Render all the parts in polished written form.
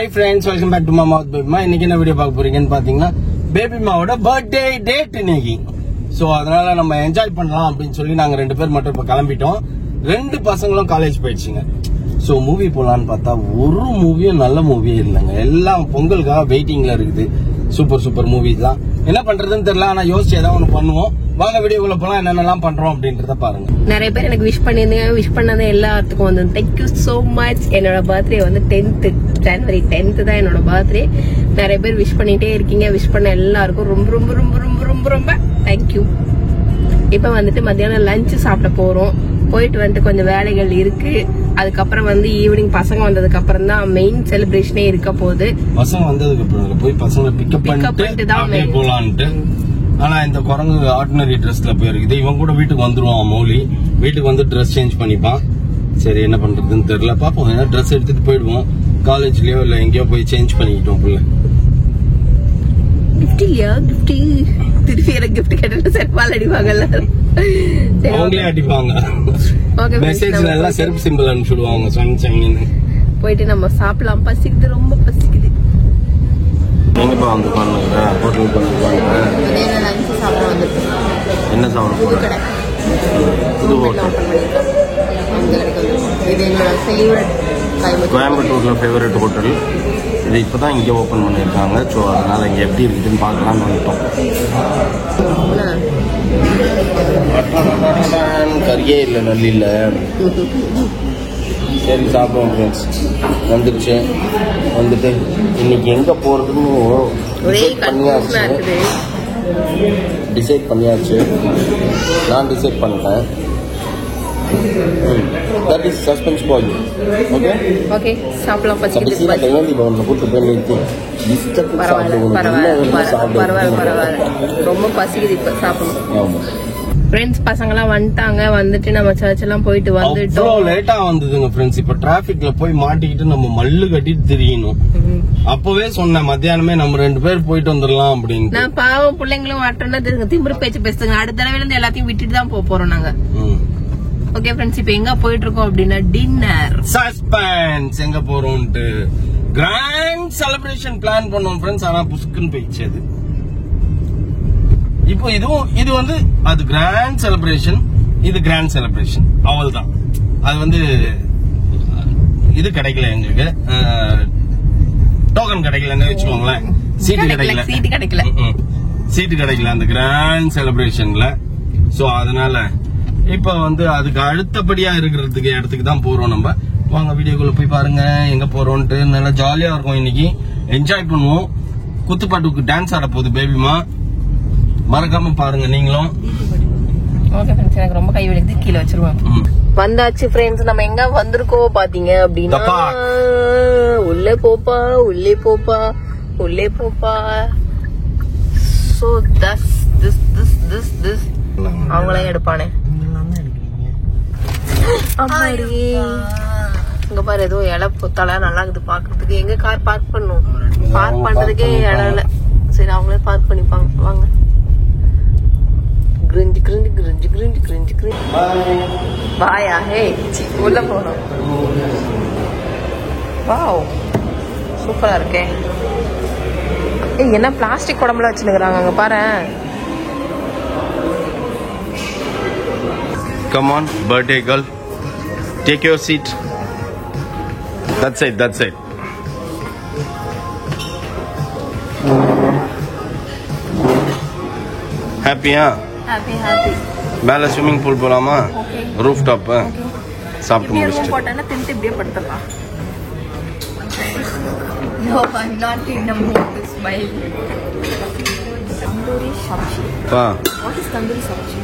Hi friends, welcome back to மாமா with பேபிமா. இன்னைக்கு என்ன வீடியோ பார்க்க போறீங்கன்னு பாத்தீங்கன்னா, பேபிமாவோட பர்த்டே டேட் இன்னைக்கு. ஸோ அதனால நம்ம என்ஜாய் பண்ணலாம் அப்படின்னு சொல்லி நாங்க 2 பேர் மட்டும் இப்ப கிளம்பிட்டோம். 2 பசங்களும் காலேஜ் போயிடுச்சுங்க. ஸோ மூவி போலான்னு பார்த்தா ஒரு மூவியும் நல்ல மூவியே இல்லைங்க. எல்லாம் பொங்கலுக்காக வெயிட்டிங்ல இருக்குது. சூப்பர் மூவிஸ் தான். என்ன பண்றதுன்னு தெரியல, ஆனா யோசிச்சு ஏதாவது ஒன்று பண்ணுவோம். வாங்க வீடியோக்குள்ள போலாம், என்னென்னலாம் பண்றோம் அப்படின்றத பாருங்க. நிறைய பேர் எனக்கு விஷ் பண்ணிருந்தீங்க. விஷ் பண்ணது எல்லாத்துக்கும் வந்து தேங்க்யூ சோ மச். என்னோட பர்த்டே வந்து 10th ஜனவரி 10th தான் என்னோட பர்த்டே. நிறைய பேர் விஷ் பண்ணிட்டே இருக்கீங்க. விஷ் பண்ண எல்லாருக்கும் ரொம்ப ரொம்ப ரொம்ப ரொம்ப ரொம்ப ரொம்ப தேங்க்யூ. இப்ப வந்துட்டு மத்தியானம் லஞ்ச் சாப்பிட போறோம். போயிட்டு வந்துட்டு கொஞ்சம் வேலைகள் இருக்கு. அதுக்கப்புறம் வந்து ஈவினிங் பசங்க வந்ததுக்கு அப்புறம் தான் மெயின் செலிப்ரேஷனே இருக்க போகுது. பசங்க வந்ததுக்கு அப்புறம் போய் பசங்களை பிக்கப் பண்ணிட்டு தான் போலான்ட்டு. ஆனா இந்த குரங்கு ஆர்டினரி ட்ரெஸ்ல போயிருக்குது. இவன் கூட வீட்டுக்கு வந்துருவான். மௌலி வீட்டுக்கு வந்து ட்ரெஸ் சேஞ்ச் பண்ணிப்பான். சரி என்ன பண்றதுன்னு தெரியல, பாப்போம். ஏன்னா ட்ரெஸ் எடுத்துட்டு போயிடுவோம். காலேஜ்லயோ இல்ல எங்கேயோ போய் சேஞ்ச் பண்ணிக்கிட்டோம். புள்ள கிஃப்ட் இல்லையா? கிஃப்ட் திருப்பி எனக்கு கிஃப்ட் கேட்டு செருப்பால் அடிப்பாங்கல்ல, அவங்களே அடிப்பாங்க. மெசேஜ்ல எல்லாம் செருப்பு சிம்பிள் அனுப்பிச்சுடுவாங்க. சங்கின்னு போயிட்டு நம்ம சாப்பிடலாம். பசிக்குது, ரொம்ப பசிக்குது. எங்கப்பா வந்து பண்ணுங்க ஹோட்டலுக்கு வந்து லஞ்ச் சாப்பிட வந்துட்டு என்ன சாப்பிட போறேன்? புது ஹோட்டல். இது என்னோட ஃபேவரட் கோயம்புத்தூர்ல ஃபேவரட் ஹோட்டல். இது இப்பதான் இங்கே ஓப்பன் பண்ணியிருக்காங்க. ஸோ அதனால இங்கே எப்படி இருக்குதுன்னு பார்க்கலாம்னு வந்துட்டோம். கறியே இல்லை, நல்ல சரி சாப்பிடுவோம் ஃப்ரெண்ட்ஸ். வந்துடுச்சு. வந்துட்டு இன்னைக்கு எங்கே போகிறதுன்னு டிசைட் பண்ணியாச்சு. நான் டிசைட் பண்ணிட்டேன். That is suspense for you. Okay? Okay, சாப்பிடலாம். பசிக்குது. கையேந்தி பவன்ல கூட்டு போய் நிறுத்தி பரவாயில்ல. ரொம்ப பசிக்குது, இப்ப சாப்பிடணும். ஆமா ஃப்ரெண்ட்ஸ், பசங்கலாம் வந்துட்டாங்க. வந்துட்டு நம்ம சர்ச் எல்லாம் போயிட்டு வந்துட்டோம். அவ்வளோ லேட்டா வந்ததுங்க ஃப்ரெண்ட்ஸ். இப்ப டிராபிக்ல போய் மாட்டிக்கிட்டு நம்ம மல்லு கட்டிட்டு திரியணும். அப்பவே சொன்னேன் மத்தியானமே நம்ம 2 பேர் போயிட்டு வந்துடலாம் அப்படின்னு. நான் பாவம் பிள்ளைங்களும் வாட்டோன்னா திமிரு பேச்சு பேசுங்க. அடுத்த தடவைல இருந்து எல்லாத்தையும் விட்டுட்டு தான் போறோம் நாங்க. ஓகே ஃப்ரெண்ட்ஸ், இப்ப எங்க போயிட்டு இருக்கோம் அப்படின்னா டின்னர். சஸ்பென்ஸ். எங்க போறோம்ட்டு கிராண்ட் செலிப்ரேஷன் பிளான் பண்ணோம் ஃப்ரெண்ட்ஸ். ஆனா புஸ்குன்னு போயிடுச்சு அது. இப்போ இது வந்து அது கிராண்ட் செலிப்ரேஷன், இது கிராண்ட் செலிப்ரேஷன். அவ்வளவுதான். அது வந்து இது கிடைக்கல எங்களுக்கு, டோக்கன் கிடைக்கலன்னு வச்சுக்கோங்களேன். சீட்டு கிடைக்கல அந்த கிராண்ட் செலிப்ரேஷன்ல. சோ அதனால இப்ப வந்து அதுக்கு அடுத்தபடியா இருக்கிறதுக்கு இடத்துக்கு தான் போறோம் நம்ம. வாங்க வீடியோக்குள்ள போய் பாருங்க எங்க போறோம்ட்டு. நல்லா ஜாலியா இருக்கும். இன்னைக்கு என்ஜாய் பண்ணுவோம். குத்துப்பாட்டுக்கு டான்ஸ் ஆட போகுது பேபிமா. மறக்காம பாருங்க நீங்களும். ஓகே ஃப்ரெண்ட்ஸ், எனக்கு ரொம்ப கை வலிக்குது, கீழே வச்சிருவேன். வந்தாச்சு ஃப்ரெண்ட்ஸ். நம்ம எங்க வந்திருக்கோம் பாத்தீங்க அப்படின்னா, உள்ளே போப்பா. சோ this அவங்களே எடுப்பானே. இங்க பாரு, ஏதோ இலை பொத்தால நல்லா இருக்குது பாக்குறதுக்கு. எங்க கார் பார்க் பண்ணும்? பார்க் பண்றதுக்கே இடம் இல்ல. சரி, அவங்களே பார்க் பண்ணிப்பாங்க. வாங்க. கிரிஞ்சு பாயா. ஹே, உள்ள போறோம். வாவ், சூப்பரா இருக்கே. ஏய், என்ன பிளாஸ்டிக் குடம்புல வச்சுருக்காங்க அங்க பாரு. Come on, birthday girl. Take your seat. That's it. Happy, huh? Happy. மேல ஸ்விம்மிங் பூல் போலாமா? Roof top. சாப்பிட்டு முடிச்சிட்டு போட்டானா தின்ட்டு இப்படியே படுத்துறலாம். No, I'm not in the mood to smile. Tandoori sabji. What is tandoori sabji?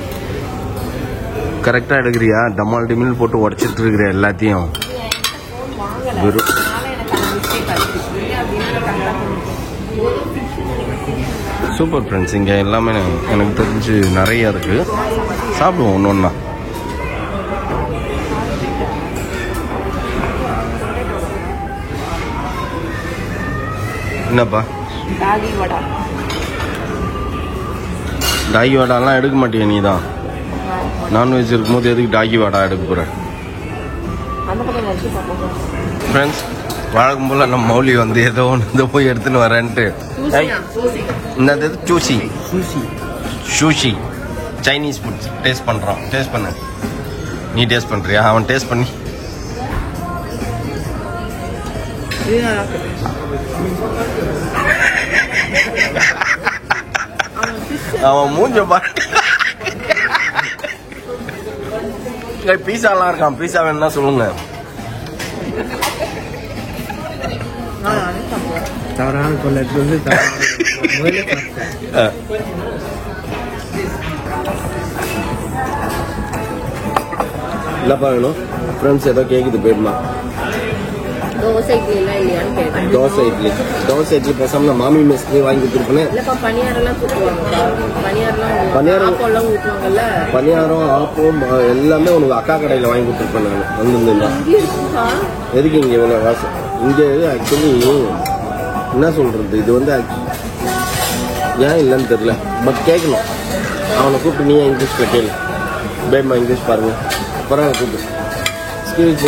கரெக்டா எடுக்கிறியா? டமால் டிமில் போட்டு உடச்சிட்டு இருக்கிற எல்லாத்தையும். Super friends. இங்க எல்லாமே எனக்கு தெரிஞ்சு நிறைய இருக்கு. சாப்பிடுவோம் ஒன்னொன்னா. என்னப்பா? டாகி வடாலாம் எடுக்க மாட்டியா? நீ தான் நான்வெஜ் இருக்கும்போது எதுக்கு டாகி வடா எடுக்க போற? ஃப்ரெண்ட்ஸ், வழக்கம் போல நம்ம மௌலி வந்து ஏதோ ஒன்று போய் எடுத்துன்னு வரேன்ட்டு என்னது sushi sushi Chinese food taste பண்ணுறான். டேஸ்ட் பண்ண நீ டேஸ்ட் பண்ணுறியா? அவன் டேஸ்ட் பண்ணி அவன் மூஞ்ச பாட்டு பீஸாலாம் இருக்கான். பீஸா வேணும்னா சொல்லுங்க. தவறான கொள்ளது வந்து இல்லப்பா வேணும். ஃப்ரெண்ட்ஸ் ஏதோ கேக்குது போயிடலாம். தோசை இட்லி எல்லாம் இல்லையான்னு கேட்டேன். தோசை இட்லி பேசாம மாமி மெஸ்லயே வாங்கி கொடுத்துருப்பேன். இல்லப்பா பணியாரெல்லாம் கூட்டுவாங்க. பணியாரம் ஊற்றுவாங்கல்ல. பணியாரம் ஆப்பம் எல்லாமே உனக்கு அக்கா கடையில வாங்கி கொடுத்துருப்பேன் நான் வந்திருந்தேன். எதுக்கு இங்க இவ்வளோ வாசம்? இங்க ஆக்சுவலி என்ன சொல்றது, இது வந்து ஏன் இல்லைன்னு தெரியல. பட் கேட்கணும். அவனை கூப்பிட்டு நீ இங்கிலீஷ்ல கேளு. பேமா இங்கிலீஷ் பாருங்க. அப்புறம் கூப்பிட்டு ஸ்கில்ஸ்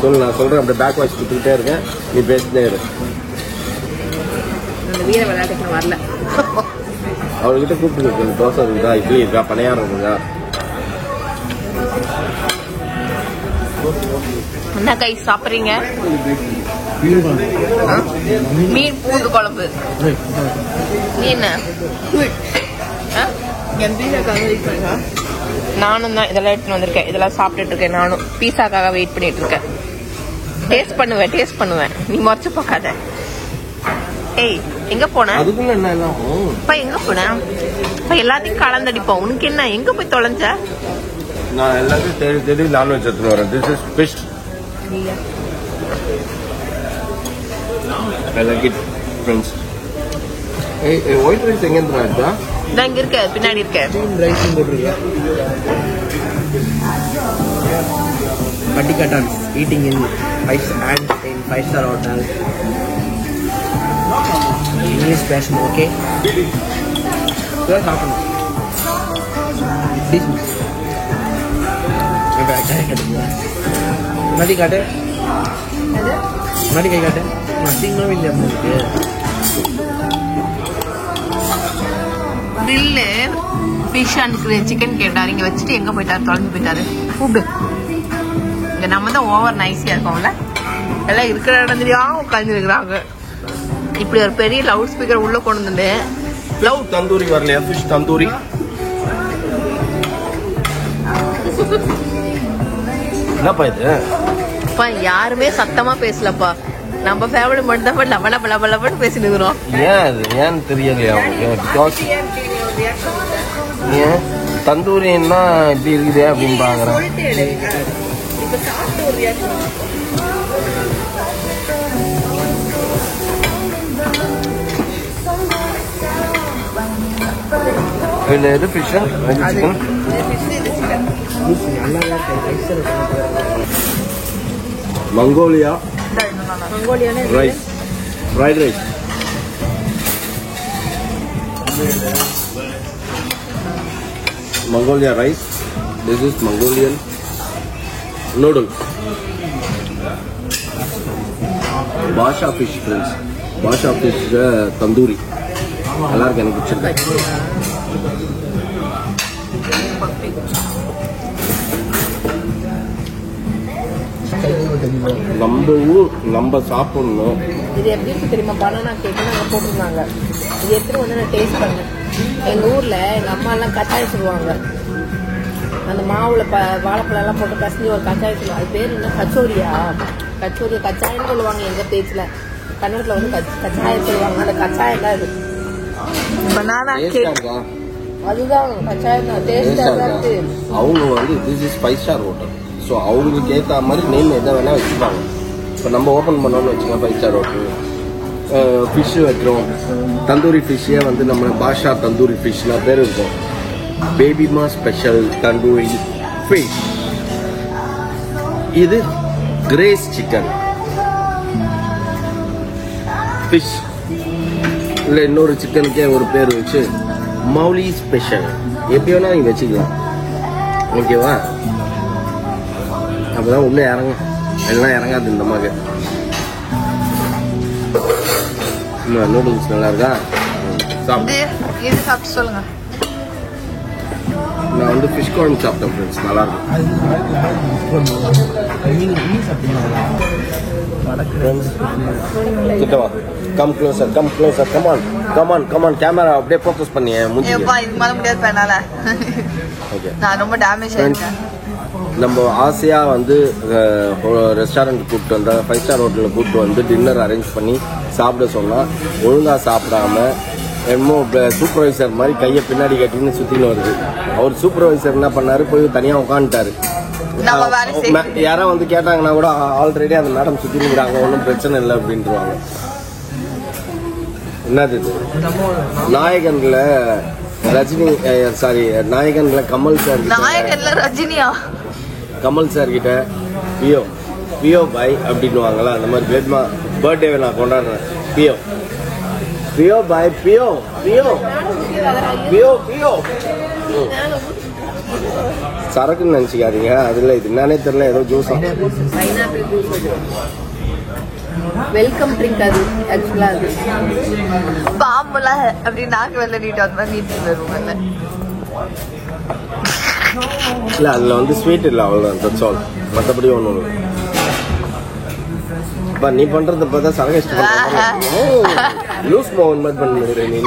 சொல்லு. நான் சொல்றேன். அப்படியே பேக் வாய்ஸ் கொடுத்துக்கிட்டே இருக்கேன். நீ பேசிட்டே இரு. வீர விளையாட்டுக்கு வரல. அவர்கிட்ட கூப்பிட்டு தோசை இருக்குதா, இட்லி இருக்கா, பணியாரம் இருக்குதா? என்ன கை சாப்பிட்றீங்க? மீன் பூண்டு குழம்பு. நீ என்ன? நானும் தான் இதெல்லாம் எடுத்துன்னு வந்திருக்கேன். இதெல்லாம் சாப்பிட்டுட்டு இருக்கேன். நானும் பீஸாக்காக வெயிட் பண்ணிட்டு இருக்கேன். டேஸ்ட் பண்ணுவேன். நீ முறைச்சு பார்க்காத. ஏய் எங்க போன? அதுக்குள்ள என்ன எல்லாம் எங்க போன? எல்லாத்தையும் கலந்தடிப்போம். உனக்கு என்ன? எங்க போய் தொலைஞ்ச? நான் எல்லாத்தையும் தேடி நான்வெஜ் எடுத்துன்னு வரேன். This is fish. I like it, friends. Hey, white rice எங்க இருந்து எடுத்தா? நான் இங்க இருக்க, பின்னாடி இருக்க. Rice போட்டுருக்கா. Patikatan eating in 5-star hotel. English passion, okay? What happened? This. मैं बैठा है क्या? नदी काटे? नदी कहीं काटे? नथिंग ना मिल जाता मुझे. கிரில் ஃபிஷ் அண்ட் சிக்கன் கேட்டாரு. இங்க வச்சுட்டு எங்க போயிட்டாரு? தொலைஞ்சு போயிட்டாரு. கூப்பிடு. இங்க நம்ம தான் ஓவர் நைஸியா இருக்கோம்ல. எல்லாம் இருக்கிற இடம் தெரியாம உட்காந்து இருக்கிறாங்க. இப்படி ஒரு பெரிய லவுட் ஸ்பீக்கர் உள்ள கொண்டு வந்து லவ் தந்தூரி வரலையா? ஃபிஷ் தந்தூரி என்னப்பா இது? யாருமே சத்தமா பேசலப்பா. நம்ம ஃபேமிலி மட்டும் தான் லபலபலபலபன்னு பேசிட்டு இருக்கிறோம். ஏன் அது ஏன்னு தெரியலையா உங்களுக்கு? ஏன் தந்தூரின்னா இப்படி இருக்குது அப்படின்னு பாக்குறேன். இதுல எது fish chicken? Mongolia rice, fried rice. Mongolia rice. This is Mongolian noodles. Basha fish, friends. Basha fish tandoori. எல்லாருக்கும் எனக்கு பிடிச்சிருக்கு. நம்ம ஊர் நம்ம சாப்பிடணும். இது எப்படி இருக்கு தெரியுமா? பனானா கேக் நாங்க போட்டிருந்தாங்க. இது எடுத்துட்டு வந்து நான் டேஸ்ட் பண்ணேன். எங்க ஊர்ல எங்க அம்மா எல்லாம் கச்சாயம் சொல்லுவாங்க. அந்த மாவுல வாழைப்பழம் எல்லாம் போட்டு பசஞ்சு ஒரு கச்சாயம் சொல்லுவாங்க. அது பேர் என்ன? கச்சாயம் சொல்லுவாங்க எங்க பேச்சுல. கன்னடத்துல வந்து கச்சாயம் சொல்லுவாங்க. அந்த கச்சாயம் தான் இது. பனானா கேக் அதுதான் கச்சாயம் தான். டேஸ்டா இருக்கு. அவங்க வந்து this is 5-star hotel. So அவங்களுக்கு ஏற்ற மாதிரி நேம் எதை வேணா வச்சுப்பாங்க. இப்போ நம்ம ஓப்பன் பண்ணோம்னு வச்சுக்கோங்க 5-star ஹோட்டல். ஃபிஷ்ஷு வைக்கிறோம். தந்தூரி ஃபிஷ்ஷே வந்து நம்ம பாஷா தந்தூரி ஃபிஷ்லாம் பேர் இருக்கும். பேபிமா ஸ்பெஷல் தந்தூரி ஃபிஷ். இது கிரேஸ் சிக்கன் ஃபிஷ். இல்லை இன்னொரு சிக்கனுக்கே ஒரு பேர் வச்சு மௌலி ஸ்பெஷல். எப்படி வேணா நீங்கள் வச்சுக்கலாம். ஓகேவா? அப்போதான் உள்ளே இறங்கும். எல்லாம் இறங்காது இந்த மாதிரி. நூடுல்ஸ் நல்லா இருக்கா? இது சாப்பிட்டு சொல்லுங்க. நான் வந்து ஃபிஷ் குழம்பு சாப்பிட்டேன் ஃப்ரெண்ட்ஸ், நல்லா இருக்கும். கிட்டவா, come closer, come closer, come on come on come on. Camera அப்படியே ஃபோக்கஸ் பண்ணி மூஞ்சி. ஏப்பா இதுக்கு மேல முடியாது என்னால. ஓகே, நான் ரொம்ப டேமேஜ் ஆயிட்டேன். நம்ம ஆசையா வந்து ரெஸ்டாரண்ட் கூப்பிட்டு வந்தா, 5 ஸ்டார் ஹோட்டலில் கூப்பிட்டு வந்து டின்னர் அரேஞ்ச் பண்ணி சாப்பிட சொன்னா ஒழுங்கா சாப்பிடாம என்னமோ சூப்பர்வைசர் மாதிரி கையை பின்னாடி கட்டின்னு சுத்தின்னு வருது. அவர் சூப்பர்வைசர் என்ன பண்ணாரு, போய் தனியா உட்காந்துட்டாரு. யாரா வந்து கேட்டாங்கன்னா கூட ஆல்ரெடி அந்த மேடம் சுத்தினுங்கிறாங்க, ஒன்றும் பிரச்சனை இல்லை அப்படின்ட்டுருவாங்க. என்னது இது? நாயகன்ல ரஜினி, சாரி நாயகன்ல கமல் சார், நாயகன்ல ரஜினியா? கமல் சார் கிட்ட பியோ பியோ பாய் அப்படின்னுவாங்களா, அந்த மாதிரி பேட்மா பர்த்டேவை நான் கொண்டாடுறேன். பியோ பியோ பாய், பியோ பியோ பியோ பியோ. சரக்குன்னு நினைச்சுக்காதீங்க, அதுல இது என்னன்னே தெரியல, ஏதோ ஜூஸ். வெல்கம் ட்ரிங்க் அது ஆக்சுவலா. அது பாம்புல அப்படி நாக்கு வெள்ள நீட்டு அந்த மாதிரி நீட்டு வருவாங்கல்ல. இல்ல அதுல வந்து ஸ்வீட் இல்ல, அவ்வளவுதான், தட்ஸ் ஆல். மற்றபடி ஒண்ணும் இல்லை. நீ பண்றது பார்த்தா சரகஸ்ட் லூஸ் மோகன் மாதிரி பண்ணுற நீ.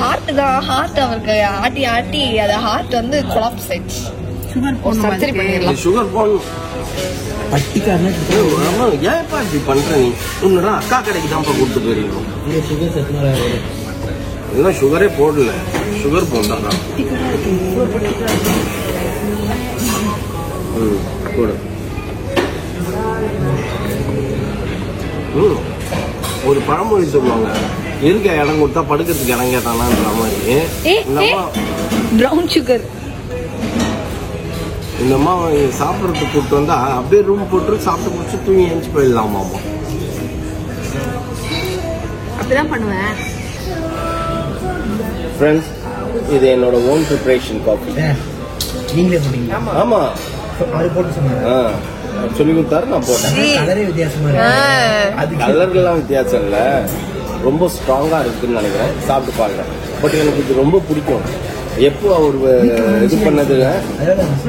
ஹார்ட் தான், ஹார்ட் அவருக்கு ஆட்டி ஆட்டி அத ஹார்ட் வந்து கொலாப்ஸ் ஆயிடுச்சு. சர்ஜரி பண்ணிடலாம். சுகர் போடணும். ஏன்ப்பா இப்படி பண்ற நீ? உன்னடா அக்கா கடைக்கு தான்ப்பா கொடுத்து போயிருக்கோம். இன்னும் சுகரே போடல, சுகர் போட்டாங்க. போடு. ஒரு பழமொழி சொல்லுவாங்க, இருக்க இடம் கொடுத்தா படுக்கிறதுக்கு இடம் கேட்டானான்ற மாதிரி. பிரவுன் சுகர் இந்த அம்மா சாப்பிட்றதுக்கு கூப்பிட்டு வந்தா அப்படியே ரூம் போட்டு சாப்பிட்டு முடிச்சு தூங்கி எழுந்து போயிடலாமா? அப்படிதான் பண்ணுவேன் ஃப்ரெண்ட்ஸ். இது என்னோட ஓன் ப்ரிப்பரேஷன் காஃபி. நீங்களே போட்டீங்க? ஆமா, அது போட்டு சொன்னாங்க. சொல்லி கொடுத்தாரு, நான் போட்டேன். கலரே வித்தியாசமா இருக்கு. கலர்லாம் வித்தியாசம் இல்ல, ரொம்ப ஸ்ட்ராங்கா இருக்குன்னு நினைக்கிறேன். சாப்பிட்டு பாருங்க. பட் எனக்கு இது ரொம்ப பிடிக்கும். எப்போ அவர் இது பண்ணது,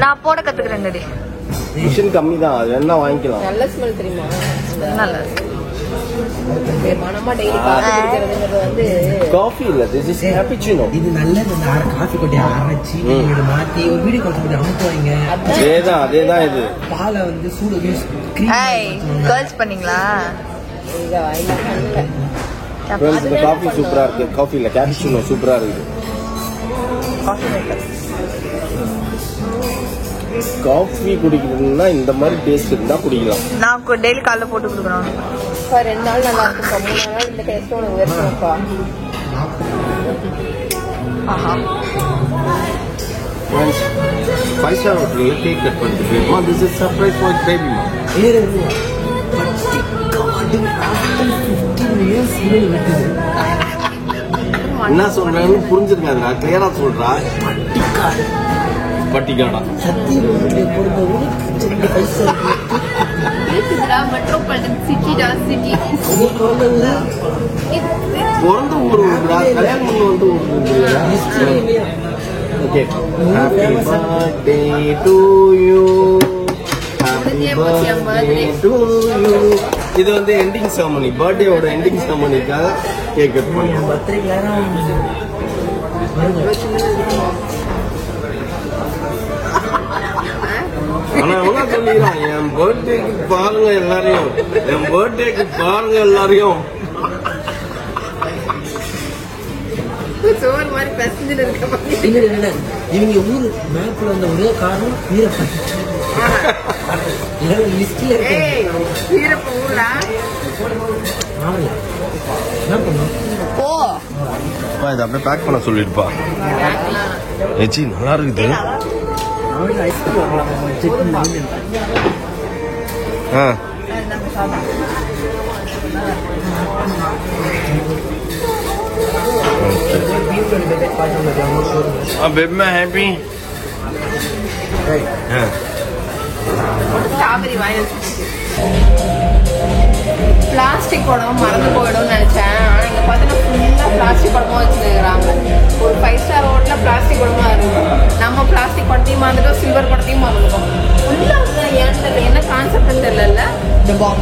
நான் போட கத்துக்கிறேன். மிஷின் கம்மி தான், அது வேணா வாங்கிக்கலாம். நல்ல ஸ்மெல் தெரியுமா? நல்லா மனமா டெய்லி காஃபி குடிக்கிறதுங்கிறது வந்து காஃபி இல்ல, திஸ் இஸ் கேப்புச்சினோ. இது நல்லது. காஃபி கொட்டி அரைச்சி மாத்தி ஒரு வீடியோ கால் பண்ணி அமுத்துவாங்க. அதேதான் இது. பாலை வந்து சூடு கேர்ள்ஸ் பண்ணீங்களா? காஃபி சூப்பரா இருக்கு. காஃபி இல்ல, கேப்புச்சினோ சூப்பரா இருக்கு. காஃபி குடிக்கணும்னா இந்த மாதிரி டேஸ்ட் இருந்தா குடிக்கலாம். நான் டெய்லி காலைல போட்டு கொடுக்கணும். 2 நாள் நல்லா இருக்குப்பா, 3 நாள் இந்த டேஸ்ட் உனக்கு வெறுப்பா. ஆஹா, 5 ஸ்டார் ஹோட்டல்ல கேக் கட் பண்ணிட்டு போயிருமா. திஸ் இஸ் சர்ப்ரைஸ் ஃபார் பேபிமா. என்ன சொல்றேன்னு புரிஞ்சிருக்காது, நான் கிளியரா சொல்றா. பட்டிக்காடா மெட்ரோபாலிட்டன் சிட்டிடா, சிட்டி. பிறந்த ஊர் கல்யாணம் பண்ணி வந்து okay. Happy birthday to you, happy birthday to you. இது வந்து எண்டிங் செரமனி, பர்த்டேவோட எண்டிங் செரமனிக்காக கேக் கட் பண்ணுவோம். ஆனா எவ்வளவு சொல்லிக்கலாம், என் பர்த்டேக்கு பாருங்க எல்லாரையும், என் பர்த்டேக்கு பாருங்க எல்லாரையும். சோறு மாதிரி பசஞ்சில் இருக்க மாதிரி. இவங்க ஊர் மேப்ல வந்த ஒரே காரணம் வீரப்பன். லிஸ்ட்ல வீரப்ப ஊரா என்ன பண்ணும்? போ. இதை அப்படியே பேக் பண்ண சொல்லிடுப்பா. ஏச்சி நல்லா இருக்குது. बेब में हैप्पी ஸ்ட்ராபெரி வாங்கி பிளாஸ்டிக் குடம் மறந்து போயிடும்னு நினைச்சேன். ஆனா இங்க பார்த்தீங்கன்னா ஃபுல்லா பிளாஸ்டிக் குடமா வச்சுருக்காங்க. ஒரு 5 ஸ்டார் ஹோட்டல்ல பிளாஸ்டிக் குடமா இருக்கு. நம்ம பிளாஸ்டிக் குடத்தையும் மறந்துட்டோம், சில்வர் குடத்தையும் மறந்துட்டோம். ஃபுல்லா ஏன்னு தெரியல, என்ன கான்செப்ட்னு தெரியல. The box.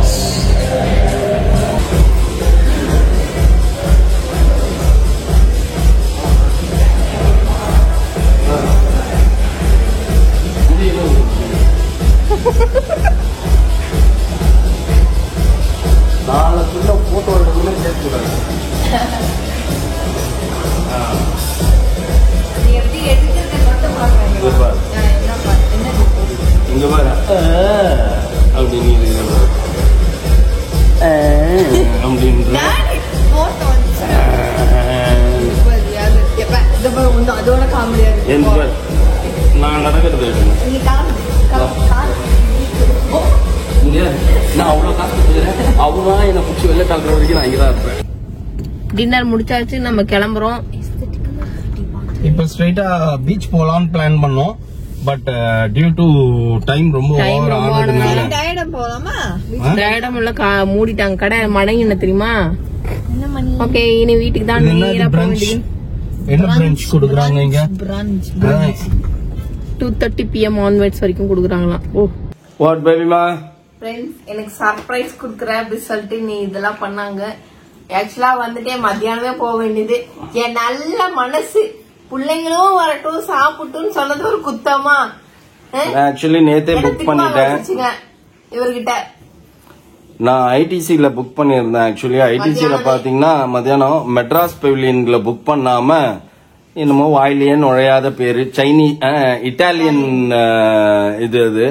நாளைக்குள்ள போட்டோ எடுக்கணும்னு சேர்த்துக்கூடாது. எப்படி எடுக்கிறது மட்டும் பாருங்க. இங்க பாரு அப்படின்னு அப்படின்ற அதோட காமெடியா இருக்கு. நான் நடக்கிறது நான் அவ்வளவு காசு கொடுத்துக்கிறேன். அவனா என்ன பிடிச்சி வெளில டாக்டர் வரைக்கும் நான் இங்கதான் இருப்பேன். டின்னர் முடிச்சாச்சு, நம்ம கிளம்புறோம். இப்ப ஸ்ட்ரைட்டா பீச் போலாம்னு பிளான் பண்ணோம். பட் டியூ டு டைம் ரொம்ப ஓவர் ஆனதுனால டயர்டம் போலாமா? இடம் எல்லாம் மூடிட்டாங்க, கடை மடங்கின தெரியுமா? ஓகே, இனி வீட்டுக்கு தான் நேரா போக வேண்டியது. என்ன பிரஞ்ச் கொடுக்குறாங்க இங்க? 2:30 PM ஆன்வர்ட்ஸ் வரைக்கும் கொடுக்குறாங்களாம். ஓ வாட் பேபிமா ஃப்ரெண்ட்ஸ், எனக்கு சர்ப்ரைஸ் குடுக்குற அப்படின்னு சொல்லிட்டு நீ இதெல்லாம் பண்ணாங்க. ஆக்சுவலா வந்துட்டே மத்தியானமே போக வேண்டியது. என் நல்ல மனசு பிள்ளைங்களும் வரட்டும் சாப்பிட்டுன்னு சொன்னது ஒரு குத்தமா? ஆக்சுவலி நேத்தே புக் பண்ணிட்டேன் இவர்கிட்ட. நான் ஐடிசில புக் பண்ணியிருந்தேன். ஆக்சுவலி ஐடிசில பாத்தீங்கன்னா மத்தியானம் மெட்ராஸ் பெவிலியன்ல புக் பண்ணாம என்னமோ வாயிலேயே நுழையாத பேரு இட்டாலியன் இது அது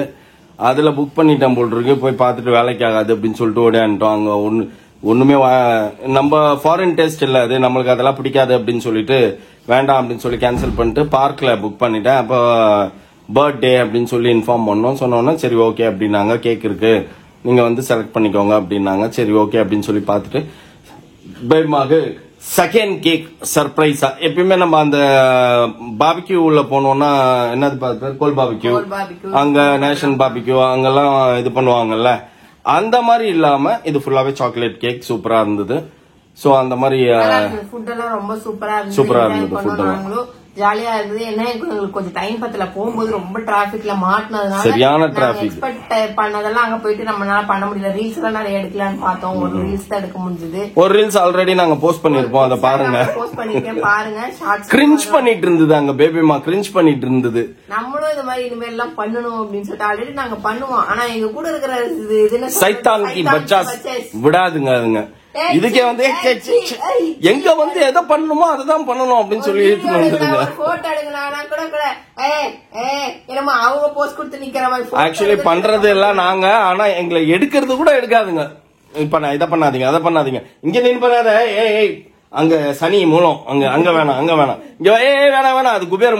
அதுல புக் பண்ணிட்டேன் போல் இருக்கு. போய் பார்த்துட்டு வேலைக்கு ஆகாது அப்படின்னு சொல்லிட்டு ஓடியான்ட்டோம். அங்க ஒண்ணுமே நம்ம ஃபாரின் டேஸ்ட் இல்ல அது, நம்மளுக்கு அதெல்லாம் பிடிக்காது அப்படின்னு சொல்லிட்டு வேண்டாம் அப்படின்னு சொல்லி கேன்சல் பண்ணிட்டு பார்க்ல புக் பண்ணிட்டேன். அப்போ பர்த்டே அப்படின்னு சொல்லி இன்ஃபார்ம் பண்ணோம். சொன்னோன்னா சரி ஓகே அப்படின்னாங்க. கேக் இருக்கு, நீங்க வந்து செலக்ட் பண்ணிக்கோங்க அப்படின்னாங்க. சரி ஓகே அப்படின்னு சொல்லி பார்த்துட்டு பேபிமாக்கு செகண்ட் கேக் சர்ப்ரைஸா. எப்பயுமே நம்ம அந்த பாபிக்யூல போனோம்னா என்னது பார்த்து கோல் பாபிக்யூ, அங்க நேஷனல் பாபிக்யூ அங்கெல்லாம் இது பண்ணுவாங்கல்ல, அந்த மாதிரி இல்லாம இது ஃபுல்லாவே சாக்லேட் கேக். சூப்பரா இருந்தது. சோ அந்த மாதிரி ஃபுட் எல்லாம் ரொம்ப சூப்பரா இருந்தது. ஃபுட் எல்லாம் ஜாலியா இருந்தது. என்ன எங்களுக்கு கொஞ்சம் டைம் பத்தல, போகும்போது ரொம்ப டிராபிக்ல மாட்டினதுனால சரியான டிராபிக். எக்ஸ்பெக்ட் பண்ணதெல்லாம் அங்க போயிட்டு நம்மளால பண்ண முடியல. ரீல்ஸ் எல்லாம் நிறைய எடுக்கலாம்னு பார்த்தோம், ஒரு ரீல்ஸ் தான் எடுக்க முடிஞ்சது. ஒரு ரீல்ஸ் ஆல்ரெடி நாங்க போஸ்ட் பண்ணிருப்போம், அதை பாருங்க. போஸ்ட் பண்ணிருக்கேன் பாருங்க. கிரிஞ்ச் பண்ணிட்டு இருந்தது அங்க பேபிமா, கிரிஞ்ச் பண்ணிட்டு இருந்தது. நம்மளும் இந்த மாதிரி இனிமேல் எல்லாம் பண்ணணும் அப்படின்னு சொல்லிட்டு ஆல்ரெடி நாங்க பண்ணுவோம். ஆனா எங்க கூட இருக்கிற சைத்தான் கி பச்சாஸ் விடாதுங்க அதுங்க. இதுக்கே வந்து எங்க வந்து எதை பண்ணணுமோ அதான் பண்ணணும் அப்படின்னு சொல்லி ஆக்சுவலி பண்றது எல்லாம் நாங்க, ஆனா எங்களை எடுக்கிறது கூட எடுக்காதுங்க. இப்ப நான் இதை பண்ணாதீங்க அதை பண்ணாதீங்க, இங்க நின்று பண்ணாத, ஏய் அங்க சனி மூலம், அங்க வேணாம் அங்க வேணாம், இங்க வேணாம் அது குபேர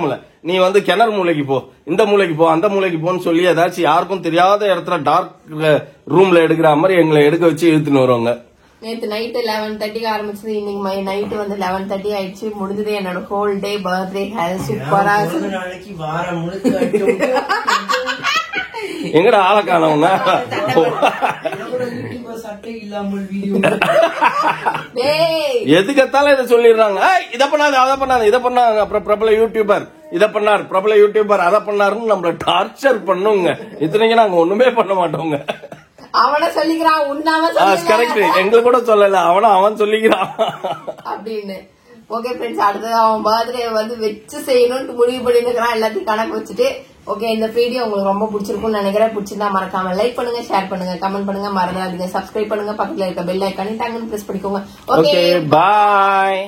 மூலை, நீ வந்து கிணறு மூலைக்கு போ, இந்த மூலைக்கு போ, அந்த மூலைக்கு போன்னு சொல்லி ஏதாச்சும் யாருக்கும் தெரியாத இடத்துல டார்க் ரூம்ல எடுக்கிற மாதிரி எங்களை எடுக்க வச்சு இழுத்துன்னு வருவாங்க. நேற்று நைட்டு 11:30 ஆரம்பிச்சது, இன்னைக்கு நைட்டு வந்து 11:30 ஆயிடுச்சு. முடிஞ்சது என்னோட ஹோல் டே பர்த்டே. சூப்பரா எங்கட ஆளை காணோம்னா எதுக்கத்தாலும் இதை சொல்லிடுறாங்க. இதை பண்ணாது அதை பண்ணாது இதை பண்ணாங்க. அப்புறம் பிரபல யூடியூபர் இதை பண்ணார், பிரபல யூடியூபர் அதை பண்ணாருன்னு நம்மள டார்ச்சர் பண்ணுங்க. இத்தனைக்கு நாங்க ஒண்ணுமே பண்ண மாட்டோங்க. அவன சொல்லிக்கிறான், கரெக்ட், எங்களுக்கு கூட சொல்லல, அவன் சொல்லிக்கிறான் அப்படின்னு. ஓகே ஃப்ரெண்ட்ஸ், அடுத்தது அவன் பர்த்டே வந்து வச்சு செய்யணும்னு முடிவு பண்ணிருக்கான், எல்லாத்தையும் கணக்கு வச்சுட்டு. ஓகே, இந்த வீடியோ உங்களுக்கு ரொம்ப பிடிச்சிருக்கும்னு நினைக்கிறேன். பிடிச்சிருந்தா மறக்காம லைக் பண்ணுங்க, ஷேர் பண்ணுங்க, கமெண்ட் பண்ணுங்க, மறந்துடாதீங்க சப்ஸ்கிரைப் பண்ணுங்க, பக்கத்துல இருக்க பெல் ஐக்கானையும் டங்குன்னு பிரஸ் பண்ணிக்கோங்க. ஓகே, பாய்.